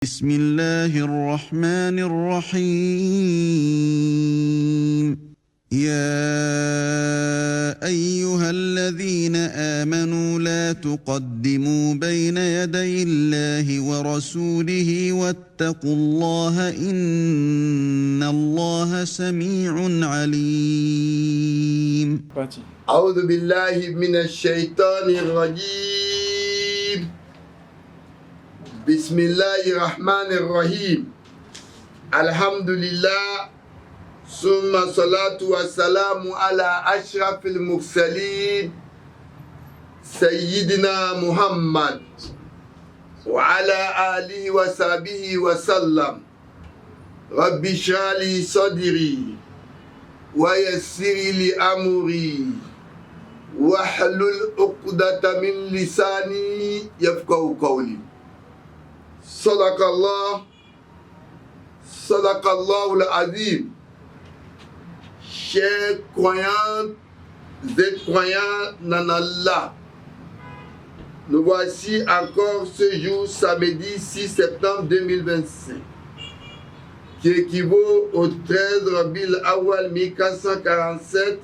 بسم الله الرحمن الرحيم يا أيها الذين آمنوا لا تقدموا بين يدي الله ورسوله واتقوا الله إن الله سميع عليم أعوذ بالله من الشيطان الرجيم بسم الله الرحمن الرحيم الحمد لله ثم الصلاة والسلام على أشرف المرسلين سيدنا محمد وعلى آله وصحبه وسلم رب اشرح لي صدري ويسر لي أمري واحلل عقدة من لساني يفقهوا قولي صدق الله العظيم. Chers croyantes et croyants en Allah, nous voici encore ce jour, samedi 6 septembre 2025, qui équivaut au 13 Rabiul Awwal 1447,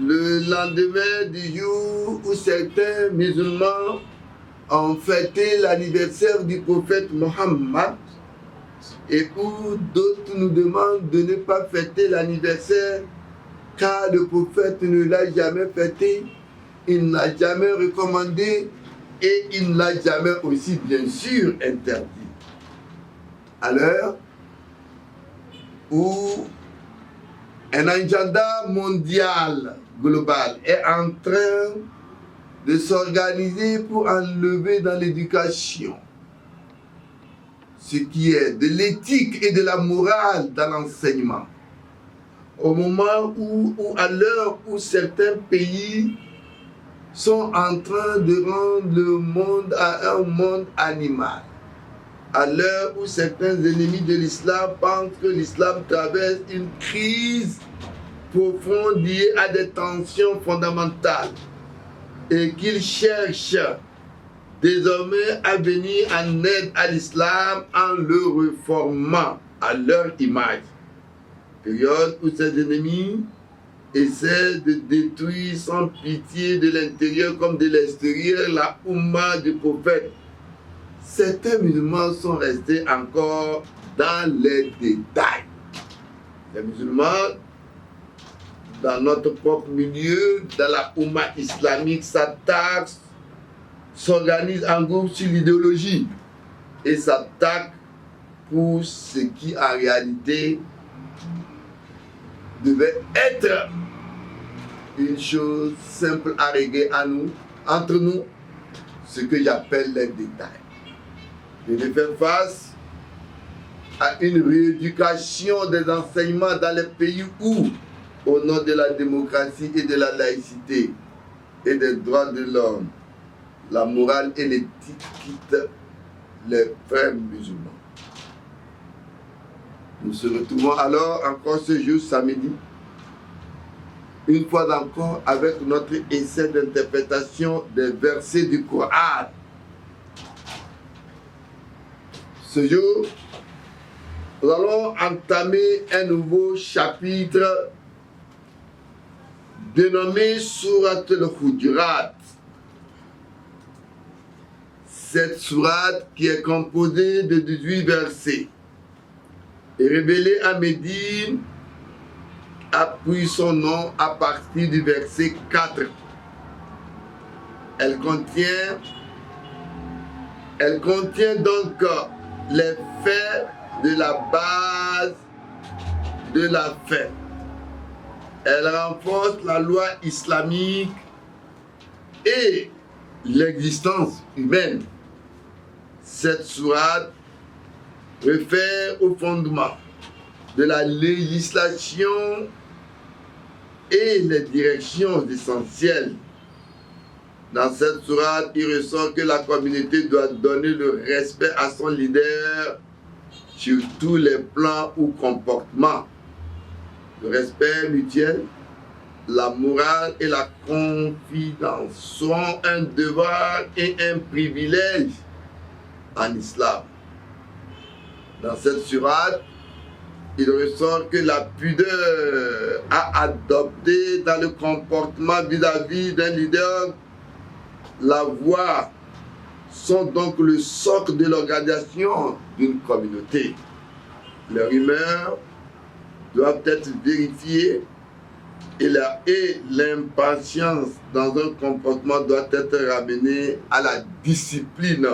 le lendemain du jour où certains musulmans ont fêté l'anniversaire du prophète Mohammed et où d'autres nous demandent de ne pas fêter l'anniversaire car le prophète ne l'a jamais fêté, il n'a jamais recommandé et il ne l'a jamais aussi bien sûr interdit. À l'heure où un agenda mondial global est en train de s'organiser pour enlever dans l'éducation ce qui est de l'éthique et de la morale dans l'enseignement. Au moment où à l'heure où certains pays sont en train de rendre le monde à un monde animal, à l'heure où certains ennemis de l'islam pensent que l'islam traverse une crise profonde liée à des tensions fondamentales, et qu'ils cherchent désormais à venir en aide à l'islam en le reformant à leur image. Période où ces ennemis essaient de détruire sans pitié de l'intérieur comme de l'extérieur la Oumma du prophète. Certains musulmans sont restés encore dans les détails. Les musulmans dans notre propre milieu, dans la Oumma islamique, s'attaque, s'organise en groupe sur l'idéologie et s'attaque pour ce qui en réalité devait être une chose simple à régler entre nous, ce que j'appelle les détails. Et de faire face à une rééducation des enseignements dans les pays où, au nom de la démocratie et de la laïcité et des droits de l'homme, la morale et l'éthique quittent les frères musulmans. Nous se retrouvons alors encore ce jour samedi, une fois encore avec notre essai d'interprétation des versets du Coran. Ce jour, nous allons entamer un nouveau chapitre dénommé Surat al-Hujurat. Cette sourate qui est composée de 18 versets est révélée à Médine, a pris son nom à partir du verset 4. Elle contient donc les faits de la base de la fête. Elle renforce la loi islamique et l'existence humaine. Cette sourate réfère au fondement de la législation et les directions essentielles. Dans cette sourate, il ressort que la communauté doit donner le respect à son leader sur tous les plans ou comportements. Le respect mutuel, la morale et la confidence sont un devoir et un privilège en islam. Dans cette sourate, il ressort que la pudeur a adopté dans le comportement vis-à-vis d'un leader. La voix sont donc le socle de l'organisation d'une communauté. Leurs humeurs doivent être vérifiées et l'impatience dans un comportement doit être ramenée à la discipline.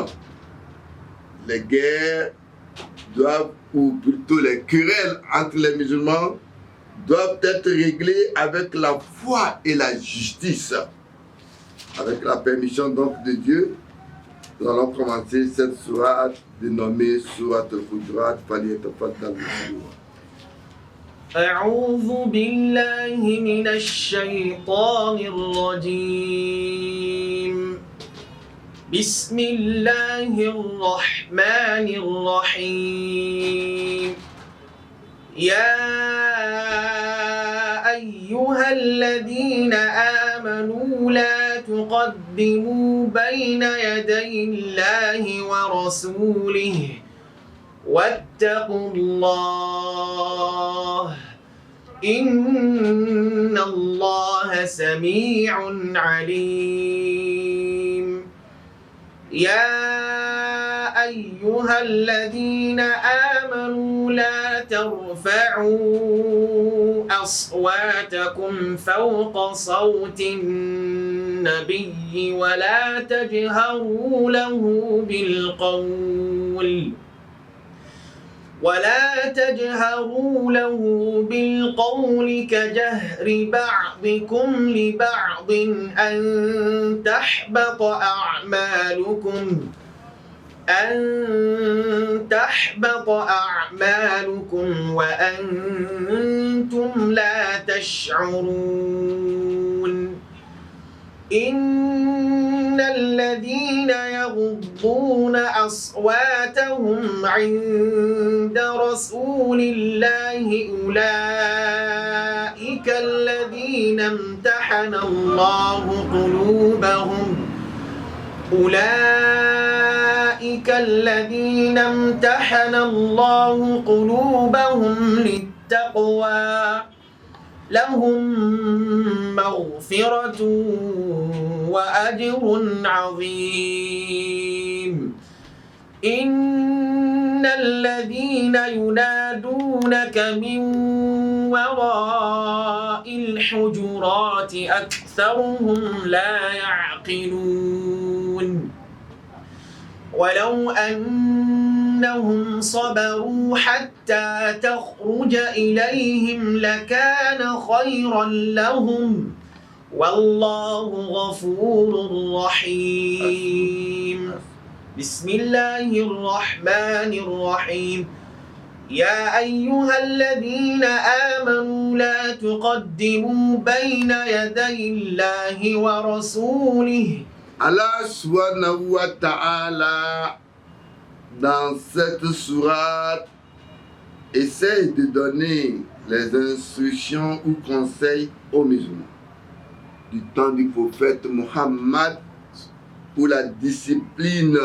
Les guerres doivent, ou plutôt les querelles entre les musulmans, doivent être réglées avec la foi et la justice. Avec la permission donc de Dieu, nous allons commencer cette sourate dénommée Sourate al-Hujurat. فليتفضل المشكور. أعوذ بالله من الشيطان الرجيم. بسم الله الرحمن الرحيم. يا أيها الذين آمنوا لا تقدموا بين يدي الله ورسوله واتقوا الله إن الله سميع عليم. يا أيها الذين آمنوا لا ترفعوا أصواتكم فوق صوت النبي ولا تجهروا له بالقول كجهر بعضكم لبعض أن تحبط أعمالكم وأنتم لا تشعرون. إن الذين يغضون أصواتهم عند رسول الله أولئك الذين امتحن الله قلوبهم للتقوى لهم مغفرة وأجر عظيم. إن الذين ينادونك من وراء الحجرات أكثرهم لا يعقلون. ولو أنهم صبروا حتى تخرج إليهم لكان خيرا لهم والله غفور رحيم. بسم الله الرحمن الرحيم. يا أيها الذين آمنوا لا تقدموا بين يدي الله ورسوله. Allah subhanahu wa ta'ala, dans cette sourate, essaye de donner les instructions ou conseils aux musulmans. Du temps du prophète Muhammad, où la discipline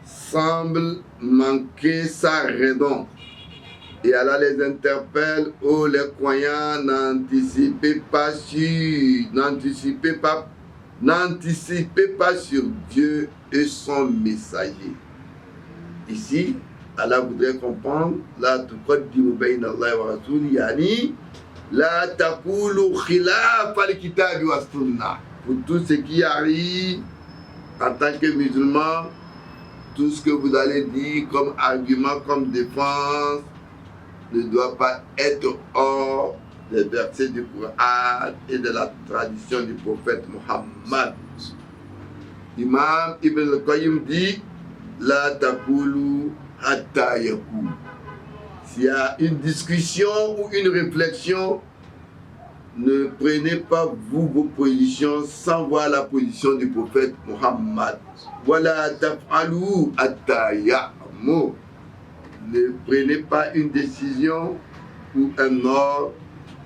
semble manquer sa raison. Et Allah les interpelle, oh les croyants, n'anticipez pas sur Dieu et son messager. Ici, Allah voudrait comprendre, la tuqaddimu bayna Allah wa rasuli, yani la taqulu khilaf al-kitab wa sunnah. Pour tout ce qui arrive en tant que musulman, tout ce que vous allez dire comme argument, comme défense, ne doit pas être hors des versets du Coran et de la tradition du prophète Muhammad. Imam Ibn al-Qayyim dit la taqulu hatta yaqul. S'il y a une discussion ou une réflexion, ne prenez pas vous vos positions sans voir la position du prophète Muhammad. Wala taf'alu hatta ya'mur. Ne prenez pas une décision ou un ordre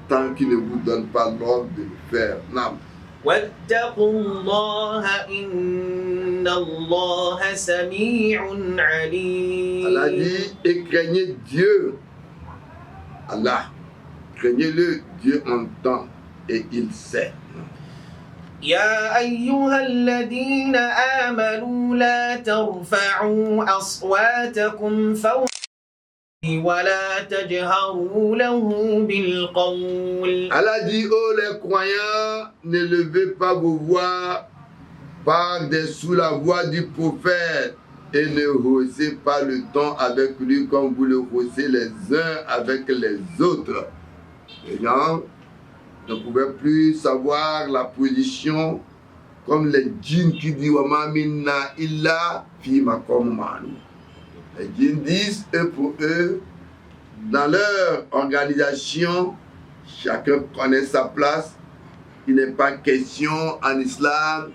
tant qu'il ne vous donne pas l'ordre de le faire. Non. واتقوا الله إن الله سميع عليم. Allah dit, et craignez Dieu. Allah, craignez-le, Dieu entend et il sait. يا أيها الذين آمنوا لا ترفعوا أصواتكم فوق ولا تجهروا له بالقول. Allah dit, oh les croyants, ne levez pas vos voix par-dessous la voix du prophète et ne haussez pas le ton avec lui comme vous le haussez les uns avec les autres. Les gens ne pouvaient plus savoir la position comme les djinns qui disent Wama minna illa fi maqam ma'lum. Les djinns disent, eux pour eux, dans leur organisation, chacun connaît sa place. Il n'est pas question en islam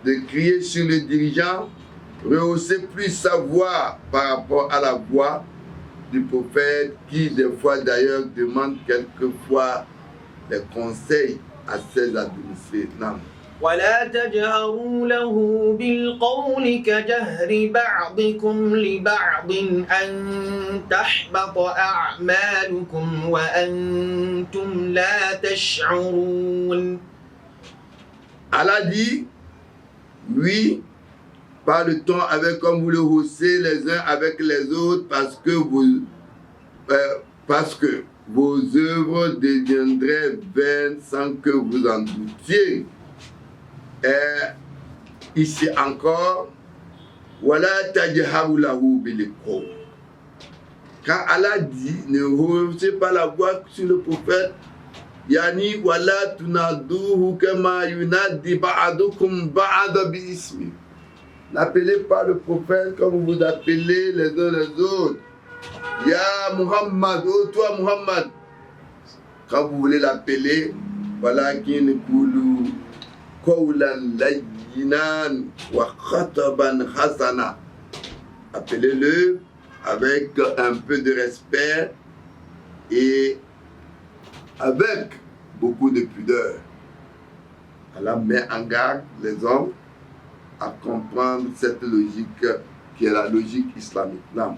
de crier sur le dirigeant, rehausser plus sa voix par rapport à la voix du prophète qui des fois d'ailleurs demande quelquefois des conseils à ses administrés. Non. ولا تجهروا له بالقول كجهر بعضكم لبعض أن تحبط أعمالكم وأنتم لا تشعرون. Allah dit, oui, pas le temps avec comme vous le haussez les uns avec les autres parce que vos œuvres deviendraient vaines sans que vous en doutiez. Et ici encore, voilà tajharu lahu bil qawl. Quand Allah dit, ne haussez pas la voix sur le prophète, yani wala tunaduhu kama yunadi ba'dukum ba'da bi ismi. N'appelez pas le prophète comme vous appelez les uns les autres. Ya Muhammad, oh toi Muhammad. Quand vous voulez l'appeler, voilà qui ne koulou qawlan layyinan wa khataban hasana. Appelez-le avec un peu de respect et avec beaucoup de pudeur. Allah met en garde les hommes à comprendre cette logique qui est la logique islamique. Non.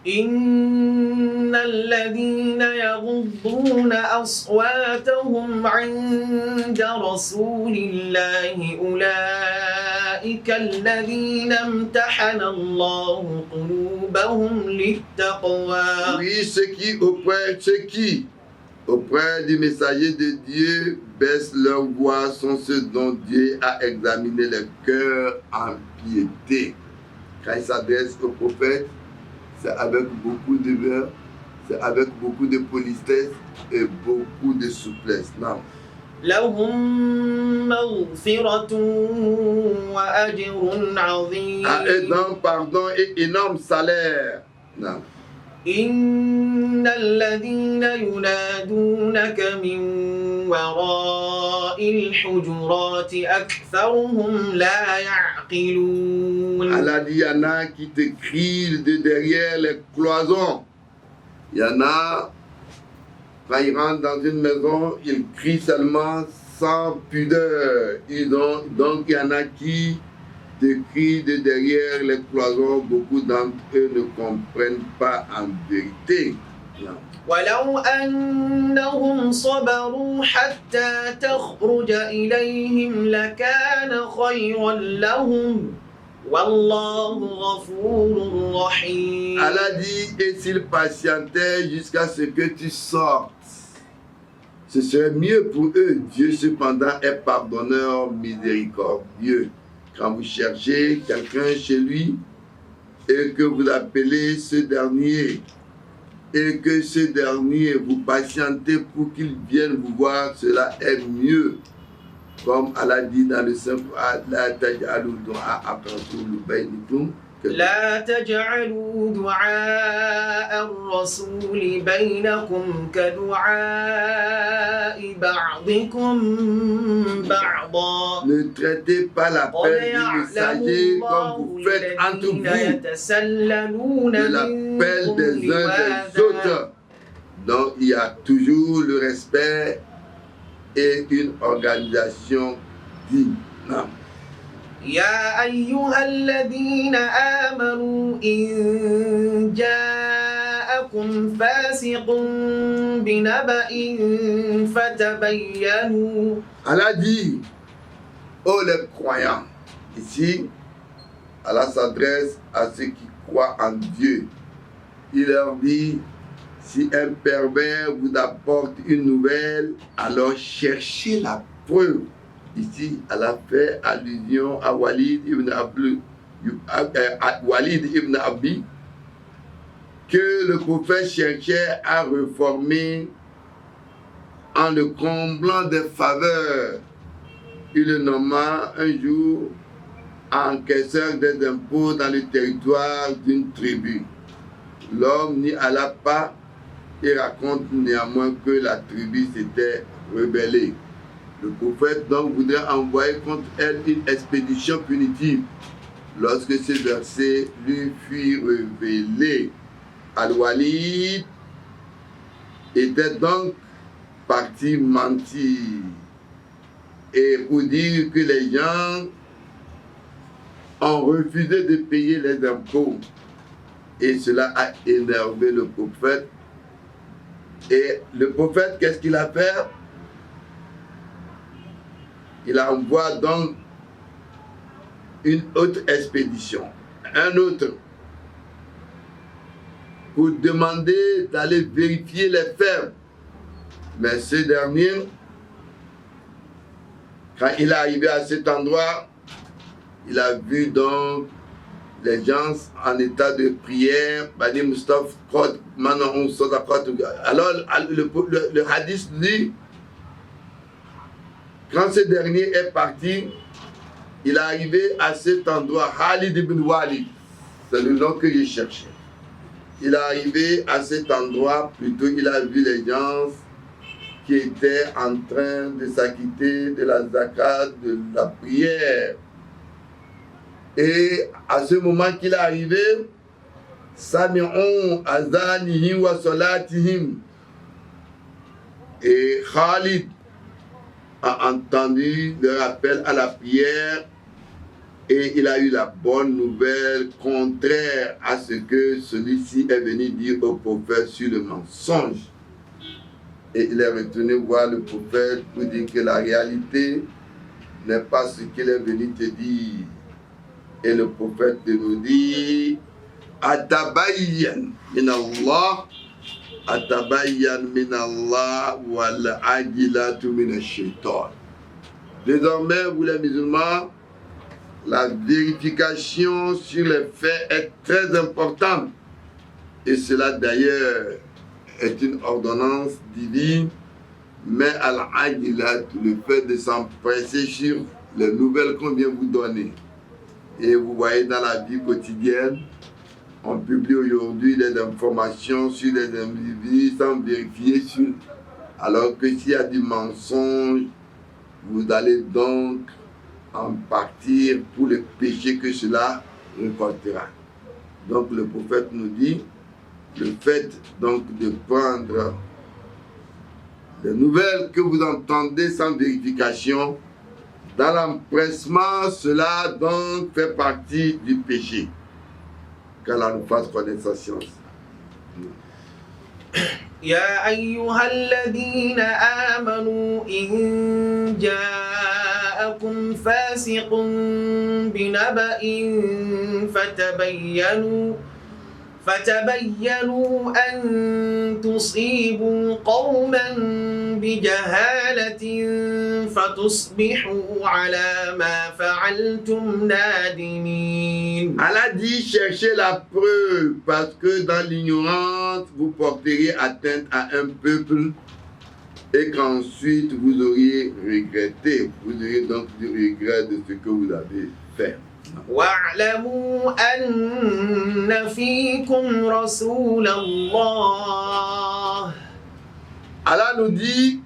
إن الذين يغضون أصواتهم عند رسول الله أولئك الذين امتحن الله قلوبهم للتقوى. Oui, ceux qui auprès du messager de Dieu baissent leur voix sont ceux dont Dieu a examiné les cœurs en piété. Quand il s'adresse au prophète, c'est avec beaucoup de verve, c'est avec beaucoup de politesse et beaucoup de souplesse. Non. لهم مغفرة وأجر عظيم. À eux donc pardon et énorme salaire. Non. إن الذين ينادونك من وراء الحجرات أكثرهم لا يعقلون. Allah dit, il y en a qui te crient de derrière les cloisons. Il y en a, quand ils rentrent dans une maison, ils crient seulement sans pudeur. Donc il y en a qui te crient de derrière les cloisons. Beaucoup d'entre eux ne comprennent pas en vérité. ولو أنهم صبروا حتى تخرج إليهم لكان خيرا لهم والله غفور رحيم. Allah dit, et s'ils patientaient jusqu'à ce que tu sortes, ce serait mieux pour eux. Dieu cependant est pardonneur miséricordieux. Quand vous cherchez quelqu'un chez lui et que vous appelez ce dernier, et que ce dernier vous patientez pour qu'il vienne vous voir, cela est mieux. Comme Allah dit dans le Saint-Coran, la taj'alu du'a ar-rasul bainakum. لا تجعلوا دعاء الرسول بينكم كدعاء بعضكم بعضا. Ne traitez pas l'appel du messager comme vous faites entre vous, de l'appel des uns des autres. Donc il y a toujours le respect et une organisation digne. يا أيها الذين آمنوا إن جاءكم فاسق بنبأ فتبينوا. Allah dit, ô les croyants, ici, Allah s'adresse à ceux qui croient en Dieu. Il leur dit, si un pervers vous apporte une nouvelle, alors cherchez la preuve. Ici, elle a fait allusion à Walid ibn Abi, que le prophète cherchait à reformer en le comblant des faveurs. Il le nomma un jour encaisseur des impôts dans le territoire d'une tribu. L'homme n'y alla pas et raconte néanmoins que la tribu s'était rebellée. Le prophète donc voudrait envoyer contre elle une expédition punitive. Lorsque ce verset lui fut révélé, Al-Walid était donc parti mentir et pour dire que les gens ont refusé de payer les impôts. Et cela a énervé le prophète. Et le prophète, qu'est-ce qu'il a fait? Il envoie donc une autre expédition, un autre, pour demander d'aller vérifier les faits. Mais ce dernier, quand il est arrivé à cet endroit, il a vu donc les gens en état de prière. Alors le hadith dit, quand ce dernier est parti, il est arrivé à cet endroit, Khalid ibn Walid, c'est le nom que je cherchais. Il est arrivé à cet endroit, plutôt il a vu les gens qui étaient en train de s'acquitter de la zakat, de la prière. Et à ce moment qu'il est arrivé, Sami'un azanihim wa salatihim. Et Khalid a entendu le rappel à la prière et il a eu la bonne nouvelle contraire à ce que celui-ci est venu dire au prophète sur le mensonge. Et il est retourné voir le prophète pour dire que la réalité n'est pas ce qu'il est venu te dire. Et le prophète nous dit, Atabayyan min Allah, Atabayyan min Allah, wal ajilatu min ash-shaytan. Désormais, vous les musulmans, la vérification sur les faits est très importante. Et cela d'ailleurs est une ordonnance divine, mais al-ajilat, le fait de s'empresser sur les nouvelles qu'on vient vous donner. Et vous voyez dans la vie quotidienne, on publie aujourd'hui des informations sur les individus sans vérifier sur. Alors que s'il y a du mensonge, vous allez donc en partir pour le péché que cela récoltera. Donc le prophète nous dit, le fait donc de prendre les nouvelles que vous entendez sans vérification, dans l'empressement, cela donc fait partie du péché. Qu'Allah nous fasse connaître sa science. يا أيها الذين آمنوا إن جاءكم فاسق بنبأ فتبينوا أن تصيبوا قوما بجهالة فتصبحوا على ما فعلتم نادمين. Allah dit, cherchez la preuve, parce que dans l'ignorance, vous porteriez atteinte à un peuple et qu'ensuite vous auriez regretté. Vous auriez donc du regret de ce que vous avez fait. واعلموا أن فيكم رسول الله. Allah nous dit,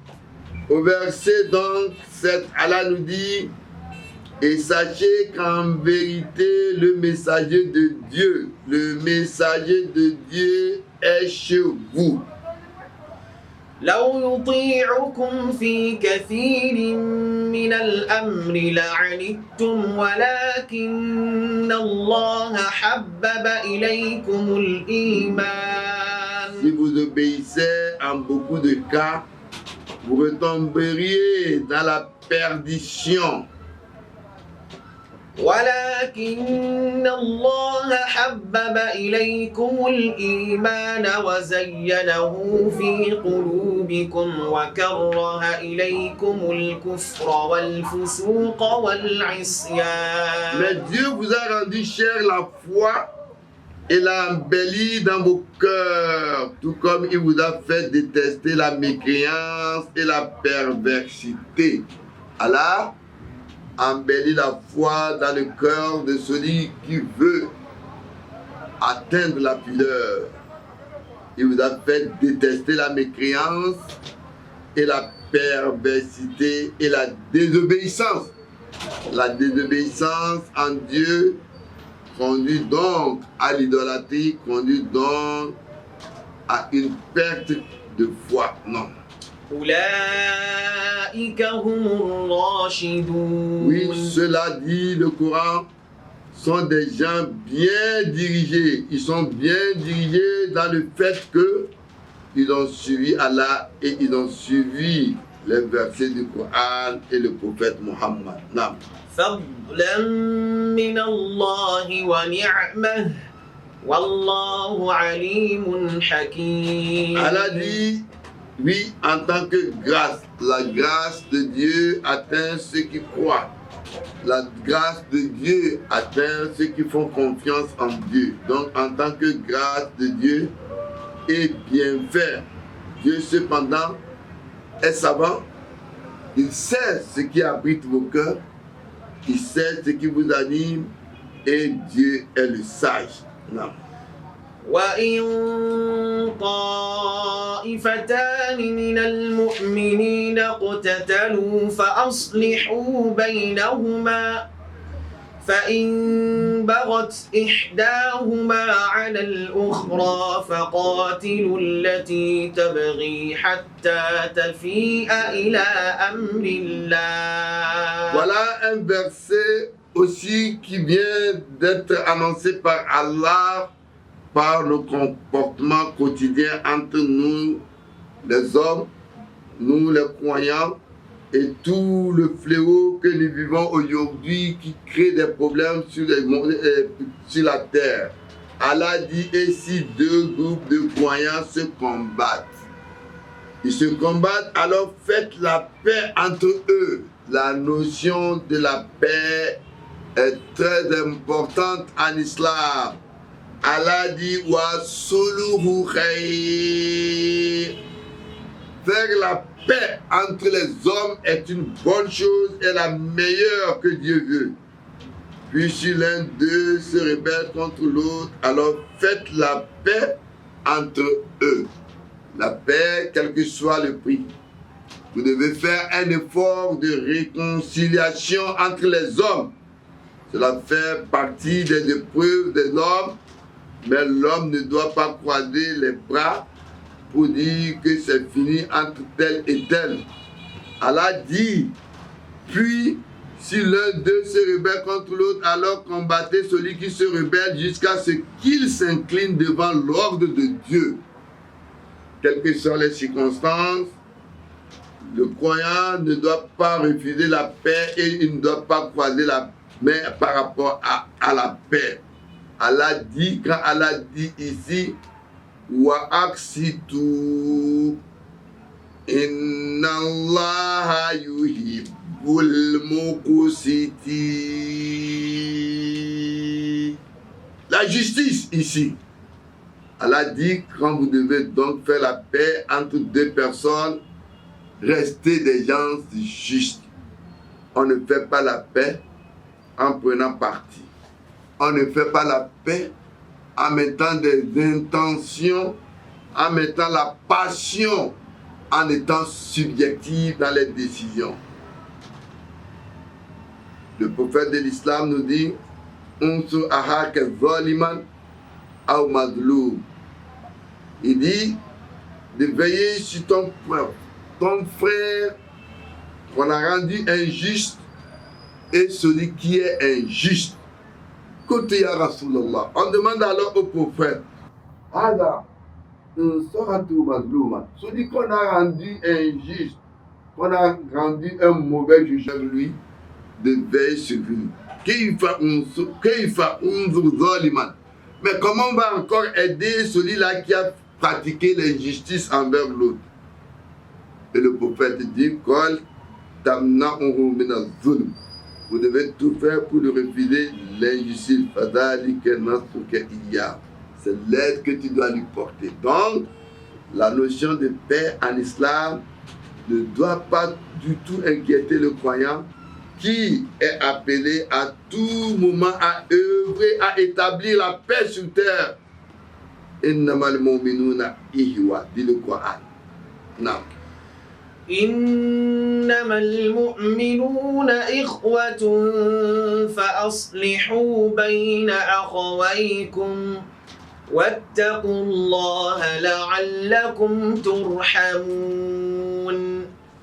au verset donc 7, Allah nous dit, et sachez qu'en vérité le messager de Dieu est chez vous. لو يطيعكم في كثير من الأمر لعنتم ولكن الله حبب إليكم الإيمان. Si vous obéissez en beaucoup de cas, vous retomberiez dans la perdition. ولكن الله حبب إليكم الإيمان وزينه في قلوبكم وكره إليكم الكفر والفسوق والعصيان. Mais Dieu vous a rendu chère la foi et l'a embellie dans vos cœurs, tout comme il vous a fait détester la mécréance et la perversité. Allah embellit la foi dans le cœur de celui qui veut atteindre la pudeur. Il vous a fait détester la mécréance et la perversité et la désobéissance. La désobéissance en Dieu conduit donc à l'idolâtrie, conduit donc à une perte de foi. Non. أولئك هم الراشدون. Oui, cela dit le Coran, sont des gens bien dirigés. Ils sont bien dirigés dans le fait que ils ont suivi Allah et ils ont suivi les versets du Coran et le prophète Muhammad. Non. فضلا من الله ونعمه والله عليم حكيم. Allah dit, oui, en tant que grâce, la grâce de Dieu atteint ceux qui croient. La grâce de Dieu atteint ceux qui font confiance en Dieu. Donc, en tant que grâce de Dieu et bienfait, Dieu cependant est savant. Il sait ce qui abrite vos cœurs. Il sait ce qui vous anime. Et Dieu est le sage. Non. وإن طائفتان من المؤمنين اقتتلوا فأصلحوا بينهما فإن بغت إحداهما على الأخرى فقاتلوا التي تبغي حتى تفيء إلى أمر الله. Voilà un verset aussi qui vient d'être annoncé par Allah par le comportement quotidien entre nous, les hommes, nous les croyants, et tout le fléau que nous vivons aujourd'hui qui crée des problèmes sur la terre. Allah dit, et si deux groupes de croyants se combattent, ils se combattent, alors faites la paix entre eux. La notion de la paix est très importante en islam. Allah dit wa suluhu khayr. Faire la paix entre les hommes est une bonne chose et la meilleure que Dieu veut. Puis si l'un d'eux se rebelle contre l'autre, alors faites la paix entre eux. La paix, quel que soit le prix. Vous devez faire un effort de réconciliation entre les hommes. Cela fait partie des épreuves de l'homme. Mais l'homme ne doit pas croiser les bras pour dire que c'est fini entre tel et tel. Allah dit, puis si l'un d'eux se rebelle contre l'autre, alors combattez celui qui se rebelle jusqu'à ce qu'il s'incline devant l'ordre de Dieu. Quelles que soient les circonstances, le croyant ne doit pas refuser la paix et il ne doit pas croiser la main par rapport à la paix. Allah dit, quand Allah dit ici, wa aksitu inna Allah yuhibbul muqsiti. La justice ici. Allah dit, quand vous devez donc faire la paix entre deux personnes, restez des gens justes. On ne fait pas la paix en prenant parti. On ne fait pas la paix en mettant des intentions, en mettant la passion, en étant subjectif dans les décisions. Le prophète de l'islam nous dit, Unsur ahaka zaliman aw madloum. Il dit, de veiller sur ton frère qu'on a rendu injuste et celui qui est injuste. Côté ya Rasulallah, on demande alors au prophète, Ada, celui qu'on a rendu injuste, qu'on a rendu un mauvais juge de lui, de veiller sur lui. Mais comment on va encore aider celui-là qui a pratiqué l'injustice envers l'autre? Et le prophète dit, vous devez tout faire pour lui refuser l'injustice. C'est l'aide que tu dois lui porter. Donc, la notion de paix en islam ne doit pas du tout inquiéter le croyant qui est appelé à tout moment à œuvrer, à établir la paix sur terre. Innamal mu'minuna ihwa, dit le Coran. Non. إنما المؤمنون إخوة فأصلحوا بين أخويكم واتقوا الله لعلكم ترحمون.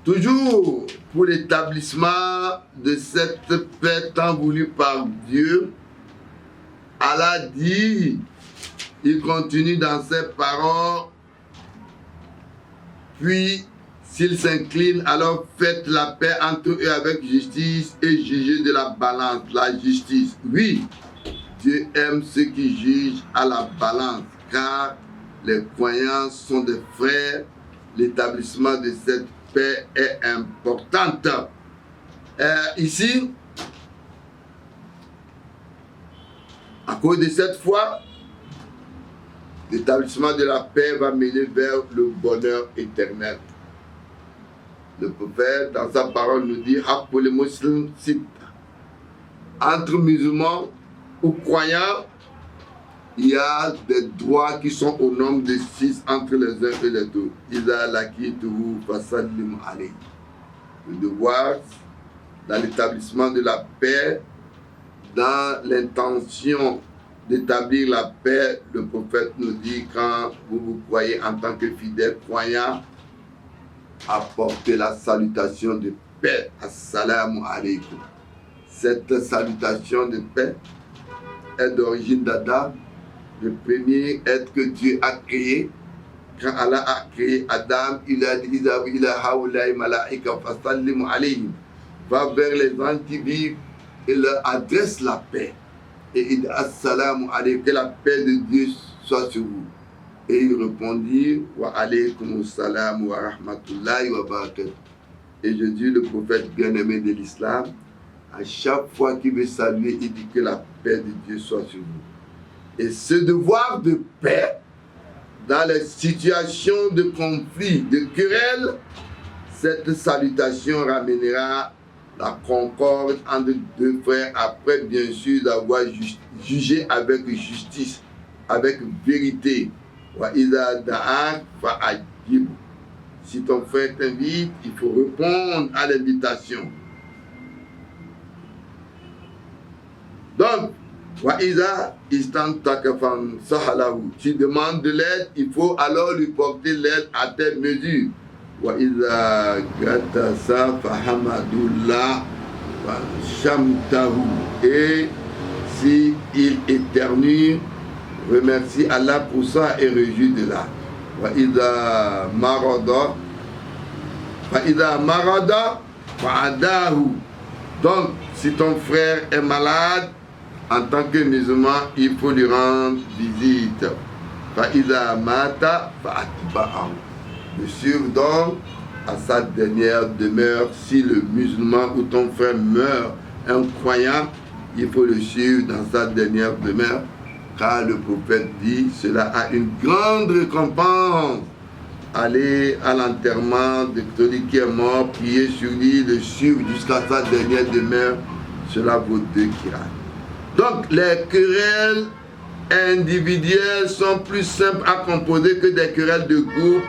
Toujours pour l'établissement de cette paix tant voulue par Dieu, Allah dit, il continue dans ses paroles, puis s'ils s'inclinent, alors faites la paix entre eux avec justice et jugez de la balance, la justice. Oui, Dieu aime ceux qui jugent à la balance, car les croyants sont des frères. L'établissement de cette paix est importante. Ici, à cause de cette foi, l'établissement de la paix va mener vers le bonheur éternel. Le prophète, dans sa parole, nous dit pour les musulmans, entre musulmans ou croyants, il y a des droits qui sont au nombre de 6 entre les uns et les autres. Le devoir, dans l'établissement de la paix, dans l'intention d'établir la paix, le prophète nous dit, quand vous vous croyez en tant que fidèle croyant, apportez la salutation de paix. Assalamu alaikum. Cette salutation de paix est d'origine d'Adam, le premier être que Dieu a créé. Quand Allah a créé Adam, il a dit va vers les gens qui vivent et leur adresse la paix. Et il dit Assalamu alaikum, que la paix de Dieu soit sur vous. Et il répondit Wa alaykum salam wa rahmatullahi wa barakatuh. Et je dis, le prophète bien-aimé de l'islam, à chaque fois qu'il veut saluer, il dit que la paix de Dieu soit sur vous. Et ce devoir de paix, dans les situations de conflit, de querelle, cette salutation ramènera la concorde entre deux frères, après bien sûr d'avoir jugé avec justice, avec vérité. Si ton frère t'invite, il faut répondre à l'invitation. Donc, tu demandes de l'aide, il faut alors lui porter l'aide à tes mesures. Et si il éternue, remercie Allah pour ça et réjouis de là. Donc, si ton frère est malade, en tant que musulman, il faut lui rendre visite. Le suivre donc à sa dernière demeure. Si le musulman ou ton frère meurt, un croyant, il faut le suivre dans sa dernière demeure. Car le prophète dit, cela a une grande récompense. Allez à l'enterrement de celui qui est mort, priez sur lui, le suivre jusqu'à sa dernière demeure. Cela vaut 2 kirats. Donc les querelles individuelles sont plus simples à composer que des querelles de groupe.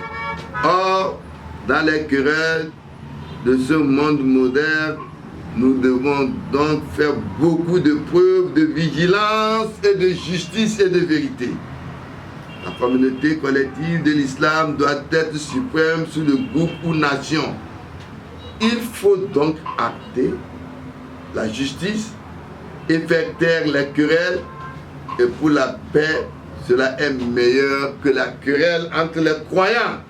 Or, dans les querelles de ce monde moderne, nous devons donc faire beaucoup de preuves de vigilance et de justice et de vérité. La communauté collective de l'islam doit être suprême sur le groupe ou nation. Il faut donc acter la justice et faire taire les querelles. Et pour la paix, cela est meilleur que la querelle entre les croyants.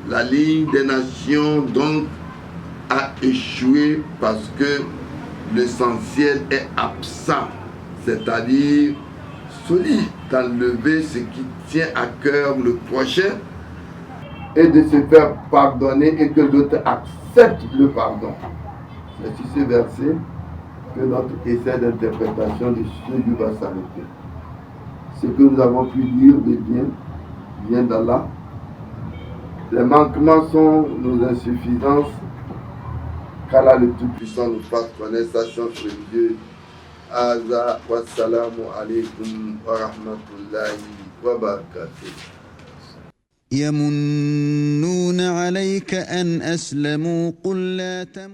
La ligne des nations donc a échoué parce que l'essentiel est absent, c'est-à-dire solide d'enlever ce qui tient à cœur le prochain et de se faire pardonner et que l'autre accepte le pardon. C'est sur ce verset que notre essai d'interprétation de ce jour va s'arrêter. Ce que nous avons pu dire de bien vient d'Allah. Les manquements sont nos insuffisances, qu'Allah le Tout-Puissant nous fasse connaître sa chance religieuse. Aza wa salamu alaikum wa rahmatullahi wa barakatuh. يمنون عليك أن أسلموا قل لا تمنوا